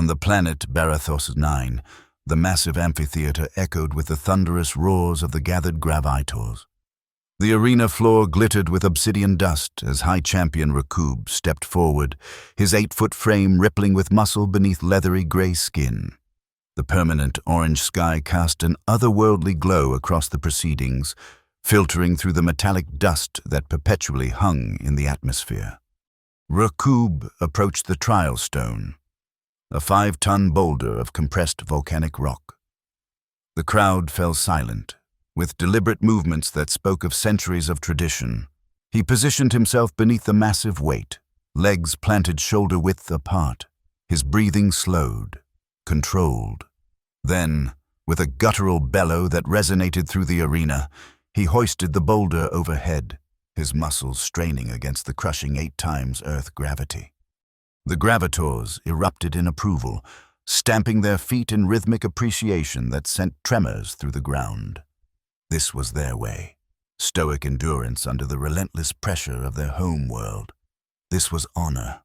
On the planet Barathos 9, the massive amphitheater echoed with the thunderous roars of the gathered gravitors. The arena floor glittered with obsidian dust as High Champion Rakub stepped forward, his 8-foot frame rippling with muscle beneath leathery gray skin. The permanent orange sky cast an otherworldly glow across the proceedings, filtering through the metallic dust that perpetually hung in the atmosphere. Rakub approached the trial stone, a 5-ton boulder of compressed volcanic rock. The crowd fell silent, with deliberate movements that spoke of centuries of tradition. He positioned himself beneath the massive weight, legs planted shoulder-width apart, his breathing slowed, controlled. Then, with a guttural bellow that resonated through the arena, he hoisted the boulder overhead, his muscles straining against the crushing 8 times Earth gravity. The gravitors erupted in approval, stamping their feet in rhythmic appreciation that sent tremors through the ground. This was their way, stoic endurance under the relentless pressure of their home world. This was honor.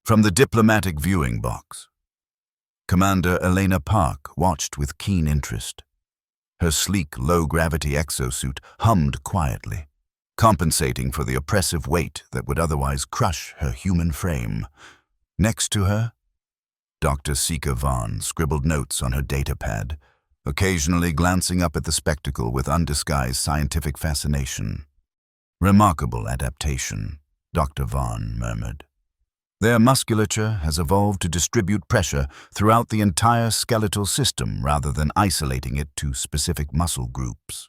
From the diplomatic viewing box, Commander Elena Park watched with keen interest. Her sleek, low-gravity exosuit hummed quietly, compensating for the oppressive weight that would otherwise crush her human frame. Next to her, Dr. Sika Vaughn scribbled notes on her datapad, occasionally glancing up at the spectacle with undisguised scientific fascination. "Remarkable adaptation," Dr. Vaughn murmured. "Their musculature has evolved to distribute pressure throughout the entire skeletal system rather than isolating it to specific muscle groups."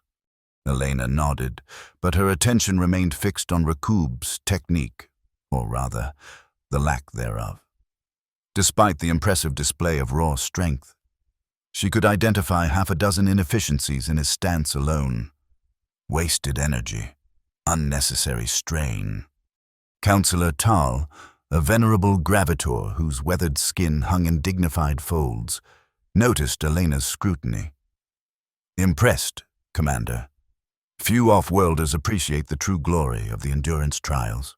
Elena nodded, but her attention remained fixed on Rakub's technique, or rather, the lack thereof. Despite the impressive display of raw strength, she could identify half a dozen inefficiencies in his stance alone. Wasted energy, unnecessary strain. Counselor Tal, a venerable gravitor whose weathered skin hung in dignified folds, noticed Elena's scrutiny. "Impressed, Commander. Few off-worlders appreciate the true glory of the endurance trials."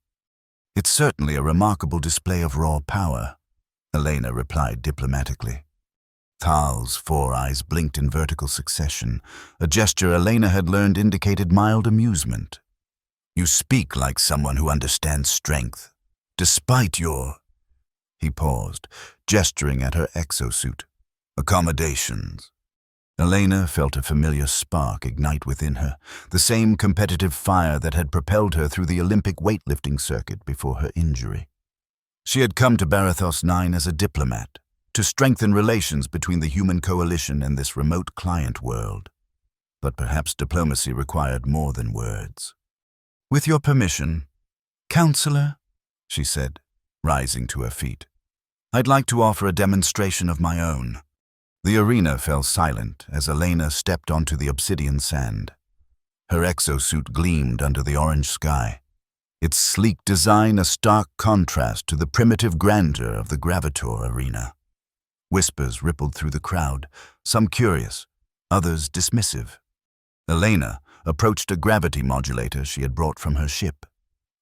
"It's certainly a remarkable display of raw power," Elena replied diplomatically. Tal's 4 eyes blinked in vertical succession, a gesture Elena had learned indicated mild amusement. "You speak like someone who understands strength. Despite your—" He paused, gesturing at her exosuit. "Accommodations." Elena felt a familiar spark ignite within her, the same competitive fire that had propelled her through the Olympic weightlifting circuit before her injury. She had come to Barathos 9 as a diplomat, to strengthen relations between the human coalition and this remote client world. But perhaps diplomacy required more than words. "With your permission, Counselor," she said, rising to her feet, "I'd like to offer a demonstration of my own." The arena fell silent as Elena stepped onto the obsidian sand. Her exosuit gleamed under the orange sky, its sleek design a stark contrast to the primitive grandeur of the gravitor arena. Whispers rippled through the crowd, some curious, others dismissive. Elena approached a gravity modulator she had brought from her ship.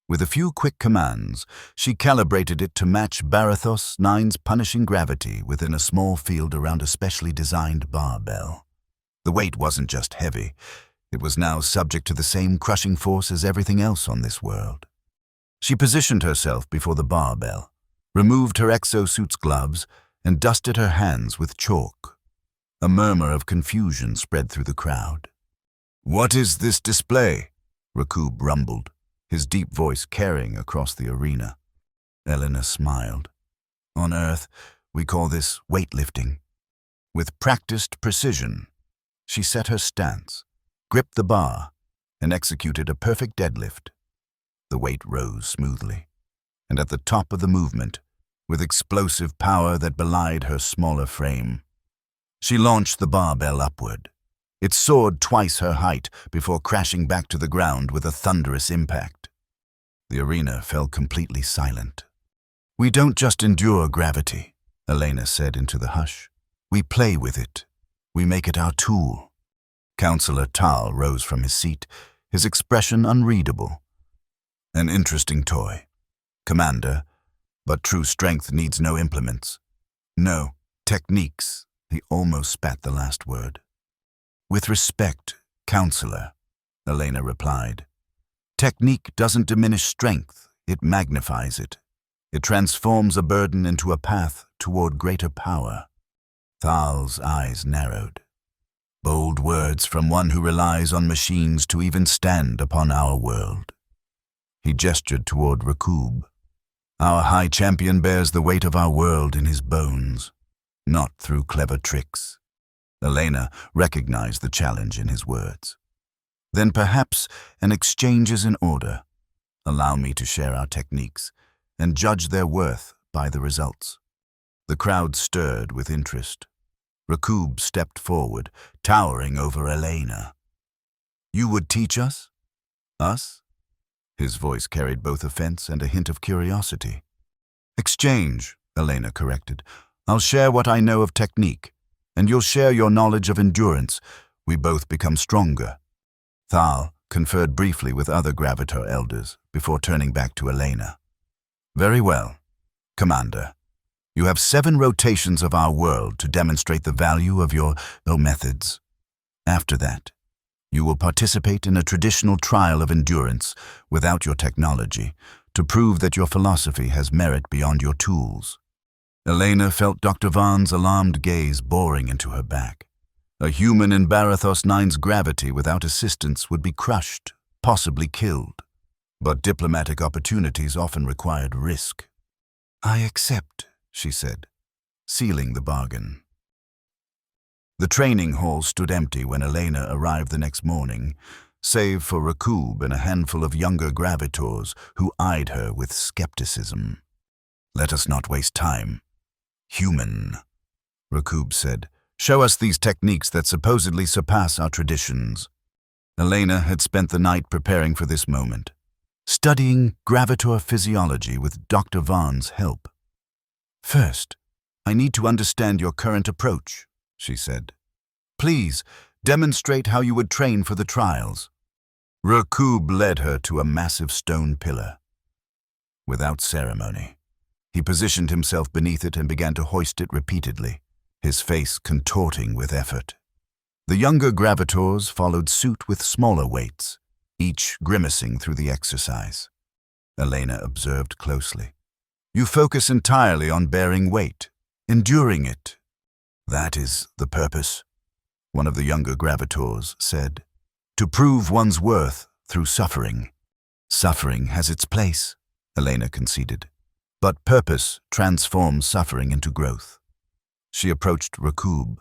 With a few quick commands, she calibrated it to match Barathos 9's punishing gravity within a small field around a specially designed barbell. The weight wasn't just heavy, it was now subject to the same crushing force as everything else on this world. She positioned herself before the barbell, removed her exosuit's gloves, and dusted her hands with chalk. A murmur of confusion spread through the crowd. "What is this display?" Rakub rumbled, his deep voice carrying across the arena. Elena smiled. "On Earth, we call this weightlifting." With practiced precision, she set her stance, gripped the bar, and executed a perfect deadlift. The weight rose smoothly, and at the top of the movement, with explosive power that belied her smaller frame, she launched the barbell upward. It soared twice her height before crashing back to the ground with a thunderous impact. The arena fell completely silent. "We don't just endure gravity," Elena said into the hush. "We play with it. We make it our tool." Counselor Tal rose from his seat, his expression unreadable. "An interesting toy, Commander, but true strength needs no implements. No, techniques. He almost spat the last word. With respect, counselor, Elena replied. Technique doesn't diminish strength, it magnifies it. It transforms a burden into a path toward greater power. Thal's eyes narrowed. Bold words from one who relies on machines to even stand upon our world. He gestured toward Rakub. Our high champion bears the weight of our world in his bones, not through clever tricks. Elena recognized the challenge in his words. Then perhaps an exchange is in order. Allow me to share our techniques and judge their worth by the results. The crowd stirred with interest. Rakub stepped forward, towering over Elena. You would teach us? Us? His voice carried both offense and a hint of curiosity. Exchange, Elena corrected. I'll share what I know of technique, and you'll share your knowledge of endurance. We both become stronger. Thal conferred briefly with other Gravitor elders before turning back to Elena. Very well, Commander. You have 7 rotations of our world to demonstrate the value of your methods. After that, you will participate in a traditional trial of endurance without your technology to prove that your philosophy has merit beyond your tools. Elena felt Dr. Vaughn's alarmed gaze boring into her back. A human in Barathos 9's gravity without assistance would be crushed, possibly killed. But diplomatic opportunities often required risk. I accept, she said, sealing the bargain. The training hall stood empty when Elena arrived the next morning, save for Rakub and a handful of younger Gravitors who eyed her with skepticism. Let us not waste time. Human, Rakub said. Show us these techniques that supposedly surpass our traditions. Elena had spent the night preparing for this moment, studying Gravitor physiology with Dr. Vaughn's help. First, I need to understand your current approach, she said. Please, demonstrate how you would train for the trials. Rakub led her to a massive stone pillar. Without ceremony, he positioned himself beneath it and began to hoist it repeatedly, his face contorting with effort. The younger Gravitors followed suit with smaller weights, each grimacing through the exercise. Elena observed closely. You focus entirely on bearing weight, enduring it. That is the purpose, one of the younger Gravitors said. To prove one's worth through suffering. Suffering has its place, Elena conceded. But purpose transforms suffering into growth. She approached Rakub.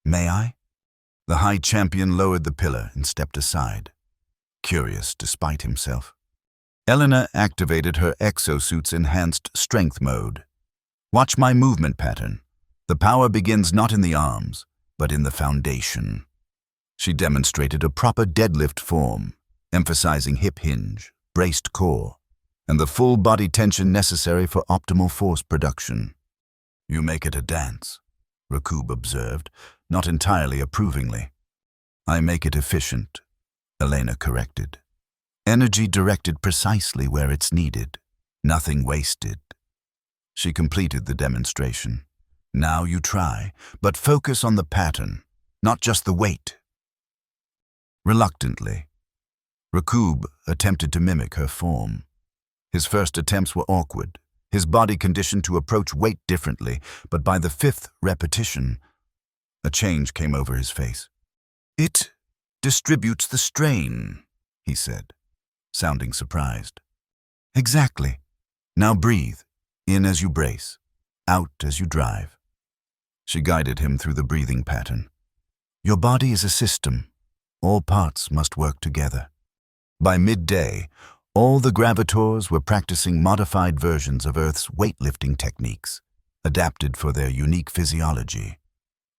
May I? The high champion lowered the pillar and stepped aside, curious despite himself. Elena activated her exosuit's enhanced strength mode. Watch my movement pattern. The power begins not in the arms, but in the foundation. She demonstrated a proper deadlift form, emphasizing hip hinge, braced core, and the full body tension necessary for optimal force production. You make it a dance, Rakub observed, not entirely approvingly. I make it efficient, Elena corrected. Energy directed precisely where it's needed, nothing wasted. She completed the demonstration. Now you try, but focus on the pattern, not just the weight. Reluctantly, Rakub attempted to mimic her form. His first attempts were awkward, his body conditioned to approach weight differently, but by the 5th repetition, a change came over his face. It distributes the strain, he said, sounding surprised. Exactly. Now breathe, in as you brace, out as you drive. She guided him through the breathing pattern. Your body is a system. All parts must work together. By midday, all the Gravitors were practicing modified versions of Earth's weightlifting techniques, adapted for their unique physiology.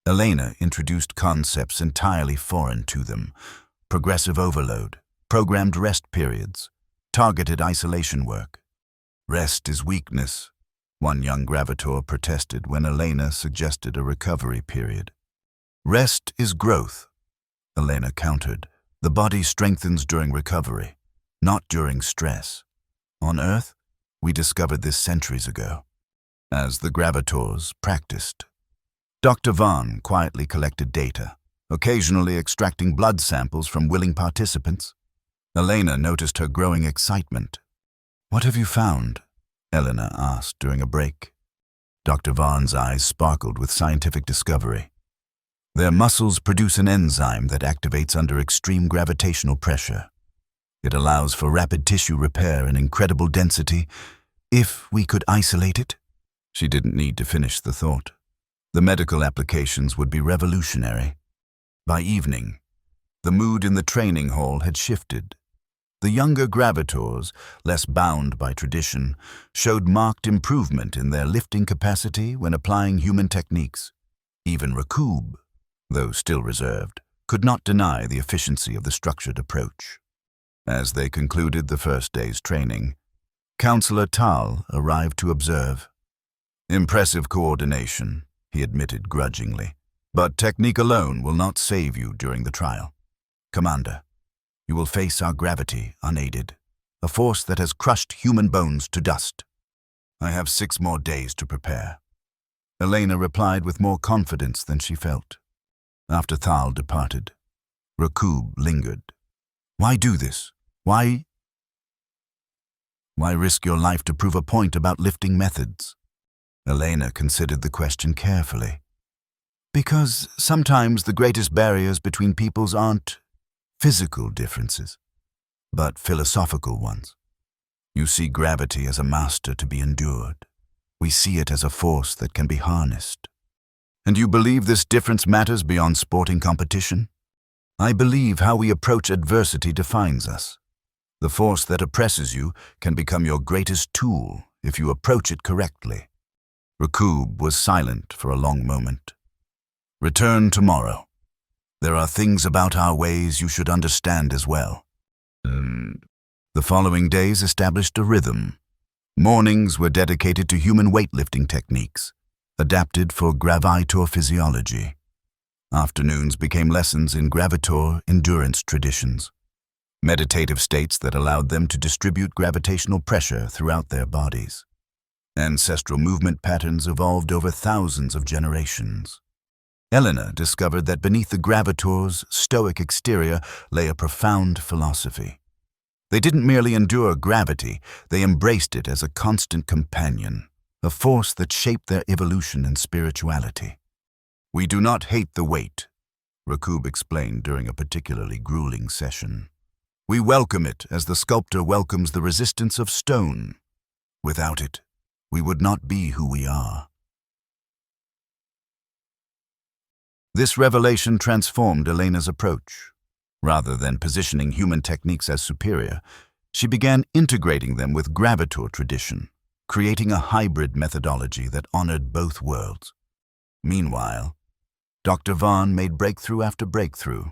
Elena introduced concepts entirely foreign to them: progressive overload, programmed rest periods, targeted isolation work. Rest is weakness, one young Gravitor protested when Elena suggested a recovery period. Rest is growth, Elena countered. The body strengthens during recovery, not during stress. On Earth, we discovered this centuries ago. as the gravitors practiced. Dr. Vaughn quietly collected data, occasionally extracting blood samples from willing participants. Elena noticed her growing excitement. "What have you found?" Elena asked during a break. Dr. Vaughn's eyes sparkled with scientific discovery. "Their muscles produce an enzyme that activates under extreme gravitational pressure. It allows for rapid tissue repair in incredible density. If we could isolate it." She didn't need to finish the thought. The medical applications would be revolutionary. By evening, the mood in the training hall had shifted. The younger gravitors, less bound by tradition, showed marked improvement in their lifting capacity when applying human techniques. Even Rakub, though still reserved, could not deny the efficiency of the structured approach. As they concluded the first day's training, Counselor Tal arrived to observe. "Impressive coordination," he admitted grudgingly, "but technique alone will not save you during the trial. Commander, you will face our gravity unaided, a force that has crushed human bones to dust. I have 6 more days to prepare." Elena replied with more confidence than she felt. After Thal departed, Rakub lingered. "Why do this? Why risk your life to prove a point about lifting methods?" Elena considered the question carefully. "Because sometimes the greatest barriers between peoples aren't physical differences, but philosophical ones. You see gravity as a master to be endured. We see it as a force that can be harnessed. And you believe this difference matters beyond sporting competition? I believe how we approach adversity defines us. The force that oppresses you can become your greatest tool if you approach it correctly." Rakub was silent for a long moment. "Return tomorrow. There are things about our ways you should understand as well." The following days established a rhythm. Mornings were dedicated to human weightlifting techniques, adapted for gravitor physiology. Afternoons became lessons in gravitor endurance traditions, meditative states that allowed them to distribute gravitational pressure throughout their bodies. Ancestral movement patterns evolved over thousands of generations. Elena discovered that beneath the gravitor's stoic exterior lay a profound philosophy. They didn't merely endure gravity, they embraced it as a constant companion, a force that shaped their evolution and spirituality. "We do not hate the weight," Rakub explained during a particularly grueling session. "We welcome it as the sculptor welcomes the resistance of stone. Without it, we would not be who we are." This revelation transformed Elena's approach. Rather than positioning human techniques as superior, she began integrating them with gravitor tradition, creating a hybrid methodology that honored both worlds. Meanwhile, Dr. Vaughn made breakthrough after breakthrough.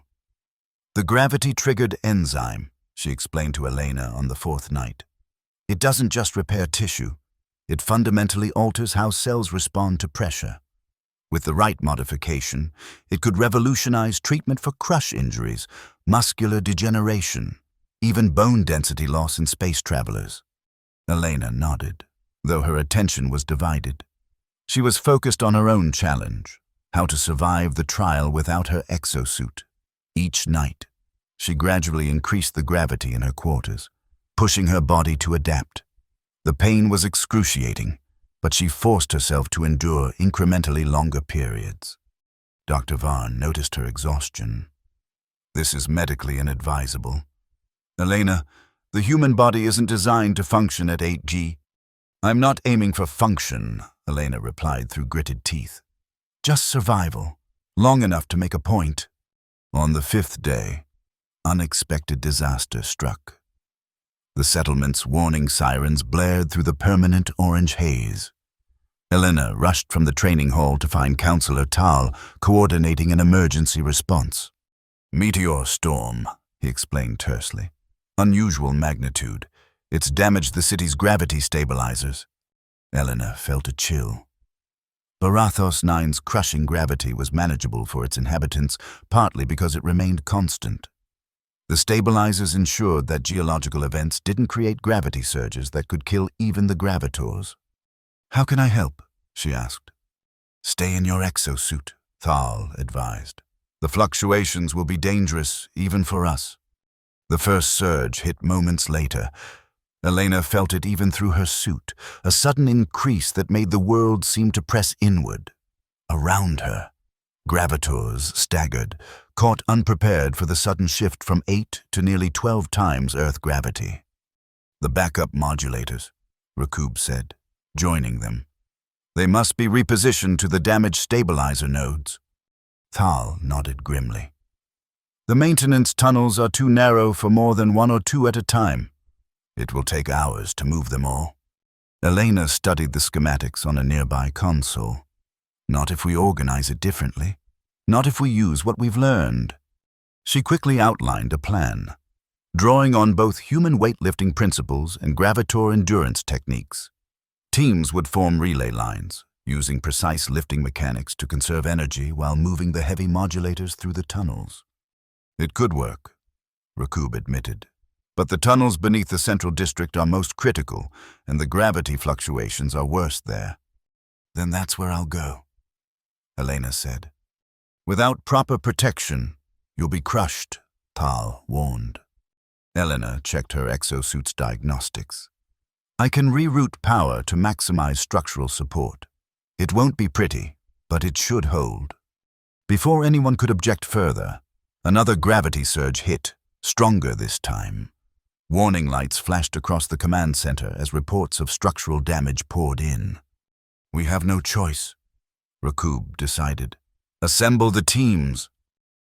"The gravity-triggered enzyme," she explained to Elena on the 4th night. "It doesn't just repair tissue, it fundamentally alters how cells respond to pressure. With the right modification, it could revolutionize treatment for crush injuries, muscular degeneration, even bone density loss in space travelers." Elena nodded, though her attention was divided. She was focused on her own challenge, how to survive the trial without her exosuit. Each night, she gradually increased the gravity in her quarters, pushing her body to adapt. The pain was excruciating, but she forced herself to endure incrementally longer periods. Dr. Vaughn noticed her exhaustion. "This is medically inadvisable. Elena, the human body isn't designed to function at 8G. "I'm not aiming for function," Elena replied through gritted teeth. "Just survival, long enough to make a point." On the 5th day, unexpected disaster struck. The settlement's warning sirens blared through the permanent orange haze. Elena rushed from the training hall to find Counselor Tal coordinating an emergency response. "Meteor storm," he explained tersely. "Unusual magnitude. It's damaged the city's gravity stabilizers." Elena felt a chill. Barathos 9's crushing gravity was manageable for its inhabitants, partly because it remained constant. The stabilizers ensured that geological events didn't create gravity surges that could kill even the gravitors. "How can I help?" she asked. Stay in your exosuit, Thal advised. The fluctuations will be dangerous, even for us. The first surge hit moments later. Elena felt it even through her suit, a sudden increase that made the world seem to press inward. Around her, gravitors staggered, caught unprepared for the sudden shift from 8 to nearly 12 times Earth gravity. The backup modulators, Rakub said, joining them. They must be repositioned to the damaged stabilizer nodes. Thal nodded grimly. The maintenance tunnels are too narrow for more than 1 or 2 at a time. It will take hours to move them all. Elena studied the schematics on a nearby console. Not if we organize it differently. Not if we use what we've learned. She quickly outlined a plan, drawing on both human weightlifting principles and gravitor endurance techniques. Teams would form relay lines, using precise lifting mechanics to conserve energy while moving the heavy modulators through the tunnels. It could work, Rakub admitted. But the tunnels beneath the central district are most critical, and the gravity fluctuations are worse there. Then that's where I'll go, Elena said. Without proper protection, you'll be crushed, Thal warned. Elena checked her exosuit's diagnostics. I can reroute power to maximize structural support. It won't be pretty, but it should hold. Before anyone could object further, another gravity surge hit, stronger this time. Warning lights flashed across the command center as reports of structural damage poured in. We have no choice, Rakub decided. Assemble the teams.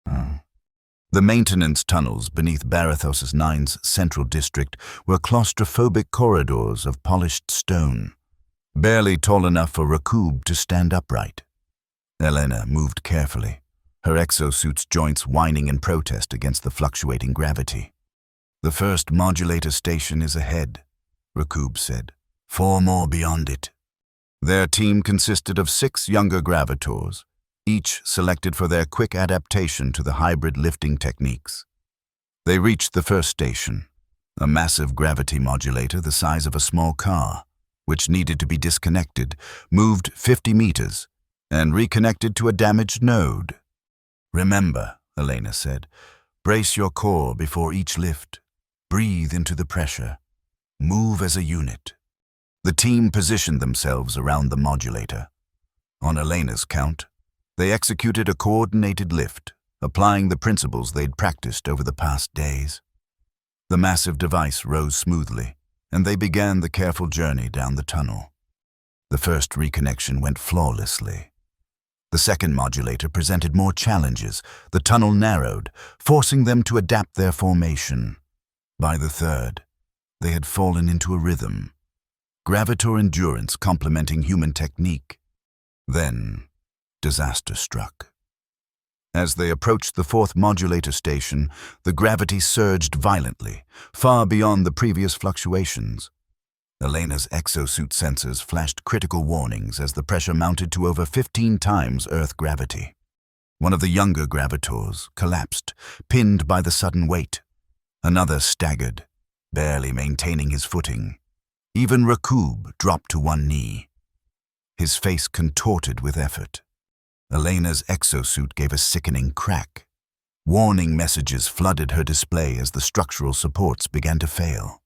The maintenance tunnels beneath Barathos 9's central district were claustrophobic corridors of polished stone, barely tall enough for Rakub to stand upright. Elena moved carefully, her exosuit's joints whining in protest against the fluctuating gravity. The first modulator station is ahead, Rakub said. 4 more beyond it. Their team consisted of 6 younger gravitors, each selected for their quick adaptation to the hybrid lifting techniques. They reached the first station, a massive gravity modulator the size of a small car, which needed to be disconnected, moved 50 meters, and reconnected to a damaged node. Remember, Elena said, brace your core before each lift. Breathe into the pressure. Move as a unit. The team positioned themselves around the modulator. On Elena's count, they executed a coordinated lift, applying the principles they'd practiced over the past days. The massive device rose smoothly, and they began the careful journey down the tunnel. The first reconnection went flawlessly. The second modulator presented more challenges. The tunnel narrowed, forcing them to adapt their formation. By the third, they had fallen into a rhythm, gravitor endurance complementing human technique. Then, disaster struck. As they approached the fourth modulator station, the gravity surged violently, far beyond the previous fluctuations. Elena's exosuit sensors flashed critical warnings as the pressure mounted to over 15 times Earth gravity. One of the younger gravitors collapsed, pinned by the sudden weight. Another staggered, barely maintaining his footing. Even Rakub dropped to one knee, his face contorted with effort. Elena's exosuit gave a sickening crack. Warning messages flooded her display as the structural supports began to fail.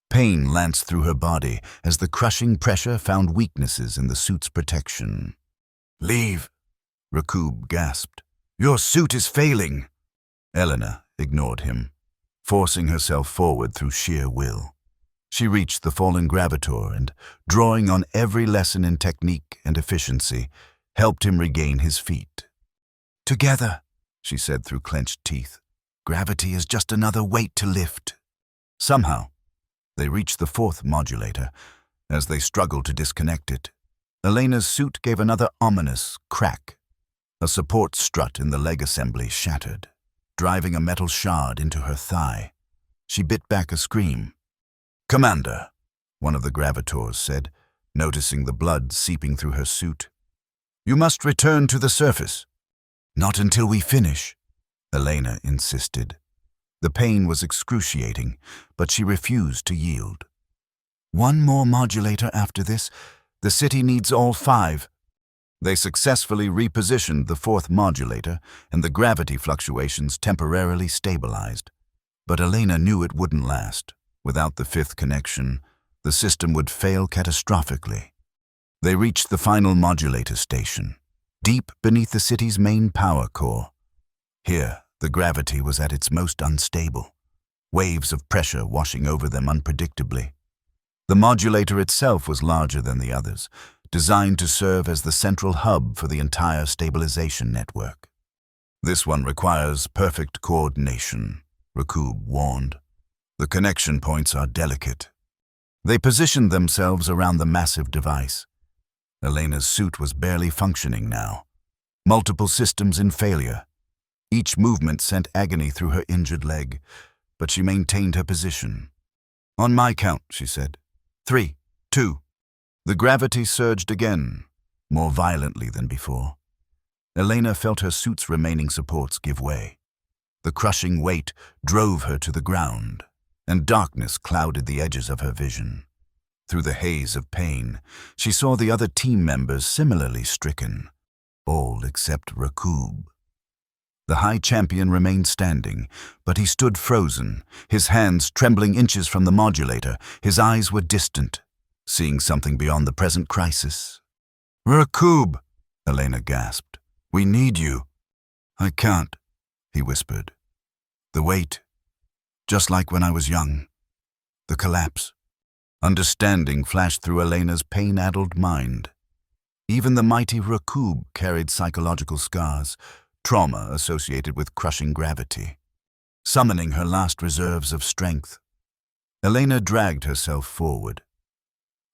Pain lanced through her body as the crushing pressure found weaknesses in the suit's protection. "Leave," Rakub gasped. "Your suit is failing." Elena ignored him, forcing herself forward through sheer will. She reached the fallen gravitor and, drawing on every lesson in technique and efficiency, helped him regain his feet. "Together," she said through clenched teeth. "Gravity is just another weight to lift." Somehow, they reached the fourth modulator. As they struggled to disconnect it, Elena's suit gave another ominous crack. A support strut in the leg assembly shattered, driving a metal shard into her thigh. She bit back a scream. "Commander," one of the gravitors said, noticing the blood seeping through her suit. "You must return to the surface." "Not until we finish," Elena insisted. The pain was excruciating, but she refused to yield. "One more modulator after this, The city needs all 5. They successfully repositioned the 4th modulator, and the gravity fluctuations temporarily stabilized. But Elena knew it wouldn't last. Without the 5th connection, the system would fail catastrophically. They reached the final modulator station, deep beneath the city's main power core. Here, the gravity was at its most unstable, waves of pressure washing over them unpredictably. The modulator itself was larger than the others, designed to serve as the central hub for the entire stabilization network. "This one requires perfect coordination," Rakub warned. "The connection points are delicate." They positioned themselves around the massive device. Elena's suit was barely functioning now. Multiple systems in failure. Each movement sent agony through her injured leg, but she maintained her position. "On my count," she said. 3, 2. The gravity surged again, more violently than before. Elena felt her suit's remaining supports give way. The crushing weight drove her to the ground, and darkness clouded the edges of her vision. Through the haze of pain, she saw the other team members similarly stricken, all except Rakub. The high champion remained standing, but he stood frozen, his hands trembling inches from the modulator. His eyes were distant, seeing something beyond the present crisis. "Rakub," Elena gasped. "We need you." "I can't," he whispered. "The weight, just like when I was young. The collapse." Understanding flashed through Elena's pain-addled mind. Even the mighty Rakub carried psychological scars, trauma associated with crushing gravity, summoning her last reserves of strength. Elena dragged herself forward.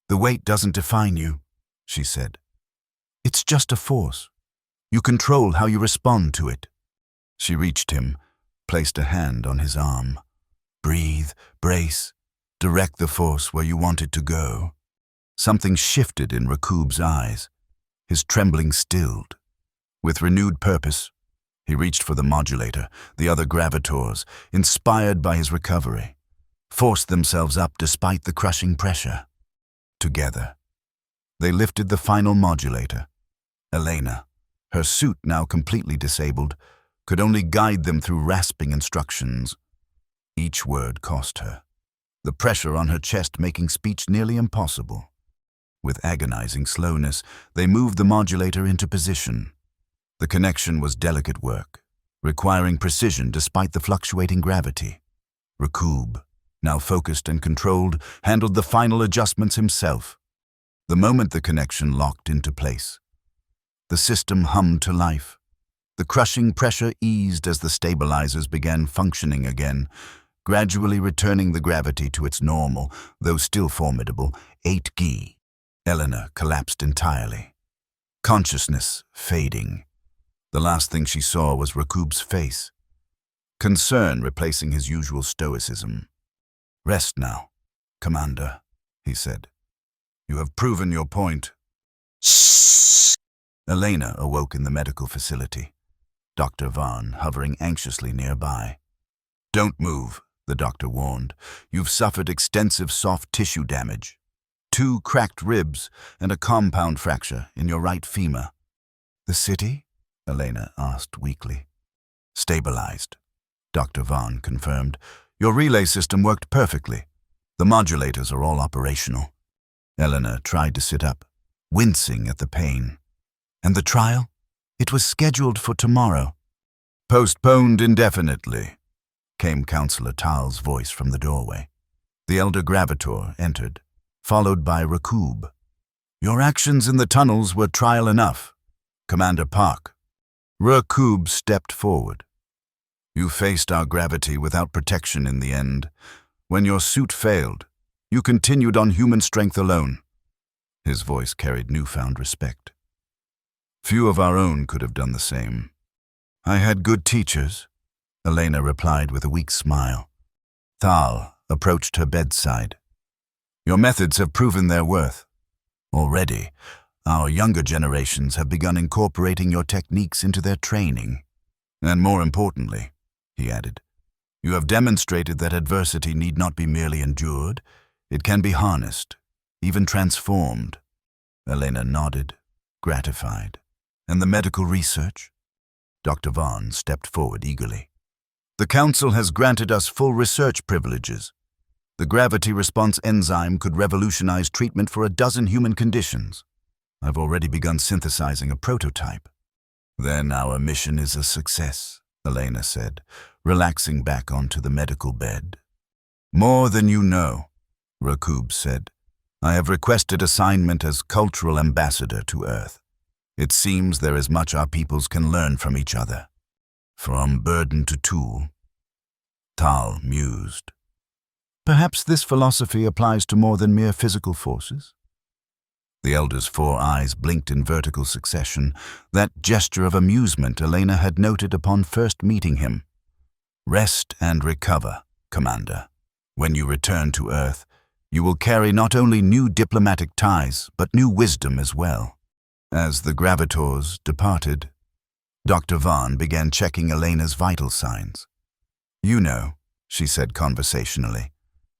"The weight doesn't define you," she said. "It's just a force. You control how you respond to it." She reached him, placed a hand on his arm. "Breathe, brace, direct the force where you want it to go." Something shifted in Rakub's eyes. His trembling stilled. With renewed purpose, he reached for the modulator. The other gravitors, inspired by his recovery, forced themselves up despite the crushing pressure. Together, they lifted the final modulator. Elena, her suit now completely disabled, could only guide them through rasping instructions. Each word cost her, the pressure on her chest making speech nearly impossible. With agonizing slowness, they moved the modulator into position. The connection was delicate work, requiring precision despite the fluctuating gravity. Rakub, now focused and controlled, handled the final adjustments himself. The moment the connection locked into place, the system hummed to life. The crushing pressure eased as the stabilizers began functioning again, gradually returning the gravity to its normal, though still formidable, 8 G. Elena collapsed entirely, consciousness fading. The last thing she saw was Rakub's face, concern replacing his usual stoicism. "Rest now, Commander," he said. "You have proven your point." Shh! Elena awoke in the medical facility, Dr. Vaughn hovering anxiously nearby. "Don't move," the doctor warned. "You've suffered extensive soft tissue damage. 2 cracked ribs and a compound fracture in your right femur." "The city?" Elena asked weakly. "Stabilized," Dr. Vaughn confirmed. "Your relay system worked perfectly. The modulators are all operational." Elena tried to sit up, wincing at the pain. "And the trial? It was scheduled for tomorrow." "Postponed indefinitely," came Counselor Tal's voice from the doorway. The elder gravitor entered, followed by Rakub. "Your actions in the tunnels were trial enough, Commander Park." Rakub stepped forward. "You faced our gravity without protection in the end. When your suit failed, you continued on human strength alone." His voice carried newfound respect. "Few of our own could have done the same." "I had good teachers," Elena replied with a weak smile. Thal approached her bedside. "Your methods have proven their worth. Already, our younger generations have begun incorporating your techniques into their training. And more importantly," he added, "you have demonstrated that adversity need not be merely endured. It can be harnessed, even transformed." Elena nodded, gratified. And the medical research? Dr. Vaughn stepped forward eagerly. The Council has granted us full research privileges. The gravity response enzyme could revolutionize treatment for 12 human conditions. I've already begun synthesizing a prototype. Then our mission is a success, Elena said, relaxing back onto the medical bed. More than you know, Rakub said. I have requested assignment as cultural ambassador to Earth. It seems there is much our peoples can learn from each other. From burden to tool. Tal mused. Perhaps this philosophy applies to more than mere physical forces? The elder's 4 eyes blinked in vertical succession, that gesture of amusement Elena had noted upon first meeting him. Rest and recover, Commander. When you return to Earth, you will carry not only new diplomatic ties, but new wisdom as well. As the gravitors departed, Dr. Vaughn began checking Elena's vital signs. You know, she said conversationally,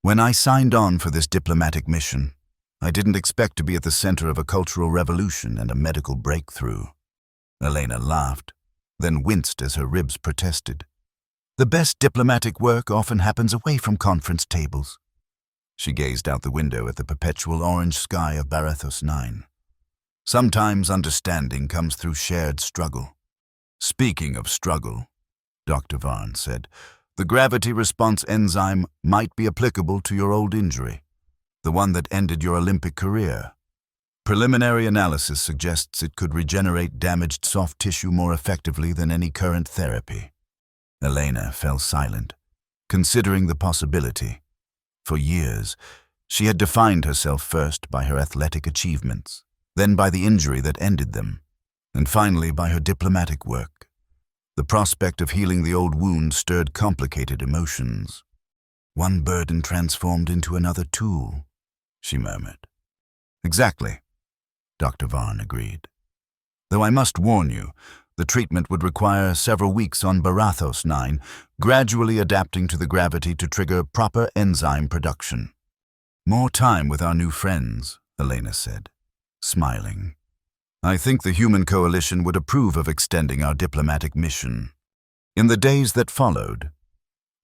when I signed on for this diplomatic mission, I didn't expect to be at the center of a cultural revolution and a medical breakthrough. Elena laughed, then winced as her ribs protested. The best diplomatic work often happens away from conference tables. She gazed out the window at the perpetual orange sky of Barathos 9. Sometimes understanding comes through shared struggle. Speaking of struggle, Dr. Vaughn said, the gravity response enzyme might be applicable to your old injury, the one that ended your Olympic career. Preliminary analysis suggests it could regenerate damaged soft tissue more effectively than any current therapy. Elena fell silent, considering the possibility. For years, she had defined herself first by her athletic achievements, then by the injury that ended them, and finally by her diplomatic work. The prospect of healing the old wound stirred complicated emotions. One burden transformed into another tool, she murmured. Exactly, Dr. Vaughn agreed. Though I must warn you, the treatment would require several weeks on Barathos 9, gradually adapting to the gravity to trigger proper enzyme production. More time with our new friends, Elena said, smiling. I think the human coalition would approve of extending our diplomatic mission. In the days that followed,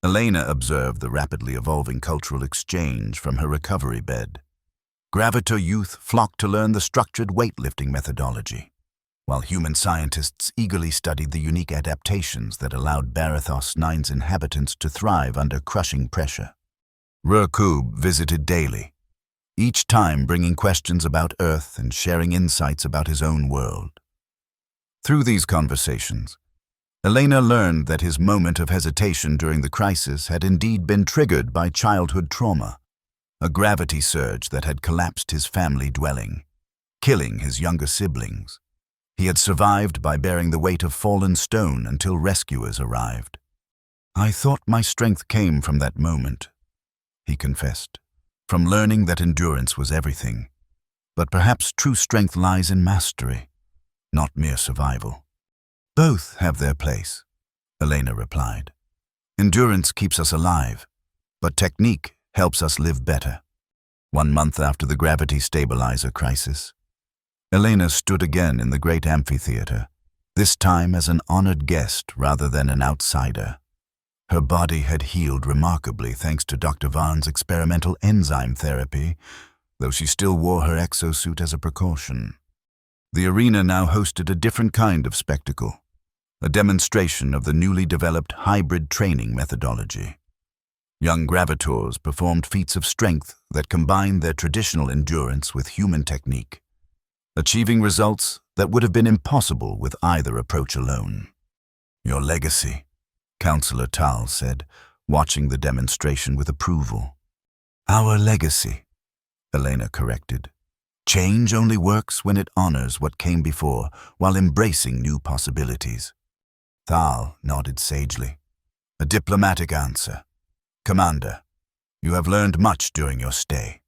Elena observed the rapidly evolving cultural exchange from her recovery bed. Gravitor youth flocked to learn the structured weightlifting methodology, while human scientists eagerly studied the unique adaptations that allowed Barathos 9's inhabitants to thrive under crushing pressure. Rakub visited daily, each time bringing questions about Earth and sharing insights about his own world. Through these conversations, Elena learned that his moment of hesitation during the crisis had indeed been triggered by childhood trauma, a gravity surge that had collapsed his family dwelling, killing his younger siblings. He had survived by bearing the weight of fallen stone until rescuers arrived. I thought my strength came from that moment, he confessed, from learning that endurance was everything. But perhaps true strength lies in mastery, not mere survival. Both have their place, Elena replied. Endurance keeps us alive, but technique helps us live better. 1 month after the gravity stabilizer crisis, Elena stood again in the great amphitheater, this time as an honored guest rather than an outsider. Her body had healed remarkably thanks to Dr. Vaughn's experimental enzyme therapy, though she still wore her exosuit as a precaution. The arena now hosted a different kind of spectacle, a demonstration of the newly developed hybrid training methodology. Young gravitors performed feats of strength that combined their traditional endurance with human technique, achieving results that would have been impossible with either approach alone. Your legacy, Counselor Tal said, watching the demonstration with approval. Our legacy, Elena corrected. Change only works when it honors what came before while embracing new possibilities. Tal nodded sagely. A diplomatic answer. Commander, you have learned much during your stay.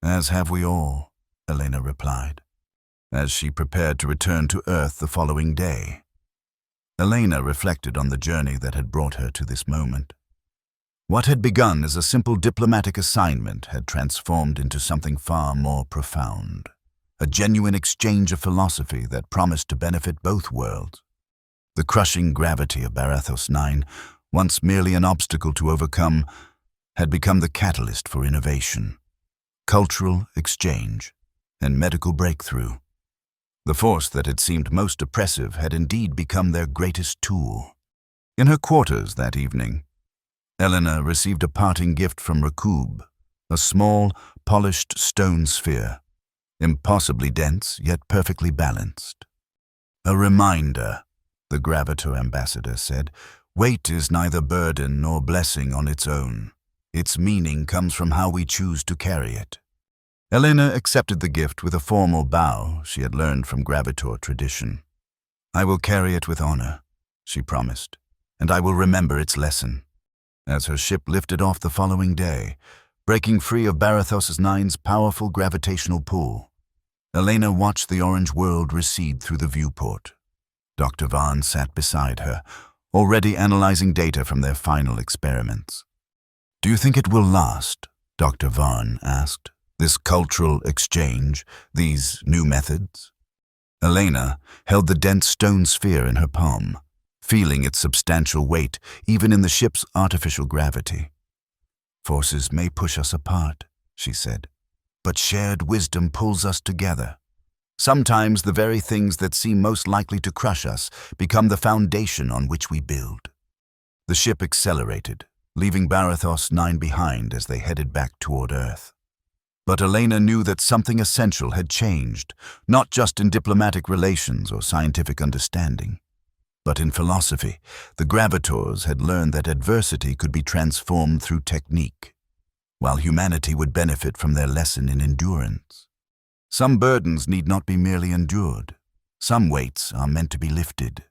As have we all, Elena replied, as she prepared to return to Earth the following day. Elena reflected on the journey that had brought her to this moment. What had begun as a simple diplomatic assignment had transformed into something far more profound. a genuine exchange of philosophy that promised to benefit both worlds. The crushing gravity of Barathos 9, once merely an obstacle to overcome, had become the catalyst for innovation, cultural exchange, and medical breakthrough. The force that had seemed most oppressive had indeed become their greatest tool. In her quarters that evening, Elena received a parting gift from Rakub, a small, polished stone sphere, impossibly dense yet perfectly balanced. A reminder, the Gravitor ambassador said, weight is neither burden nor blessing on its own. Its meaning comes from how we choose to carry it. Elena accepted the gift with a formal bow she had learned from Gravitor tradition. I will carry it with honor, she promised, and I will remember its lesson. As her ship lifted off the following day, breaking free of Barathos 9's powerful gravitational pull, Elena watched the orange world recede through the viewport. Dr. Vaughn sat beside her, already analyzing data from their final experiments. Do you think it will last? Dr. Vaughn asked. This cultural exchange, these new methods? Elena held the dense stone sphere in her palm, feeling its substantial weight even in the ship's artificial gravity. Forces may push us apart, she said, but shared wisdom pulls us together. Sometimes the very things that seem most likely to crush us become the foundation on which we build. The ship accelerated, leaving Barathos 9 behind as they headed back toward Earth. But Elena knew that something essential had changed, not just in diplomatic relations or scientific understanding, but in philosophy. The Gravitors had learned that adversity could be transformed through technique, while humanity would benefit from their lesson in endurance. Some burdens need not be merely endured. Some weights are meant to be lifted.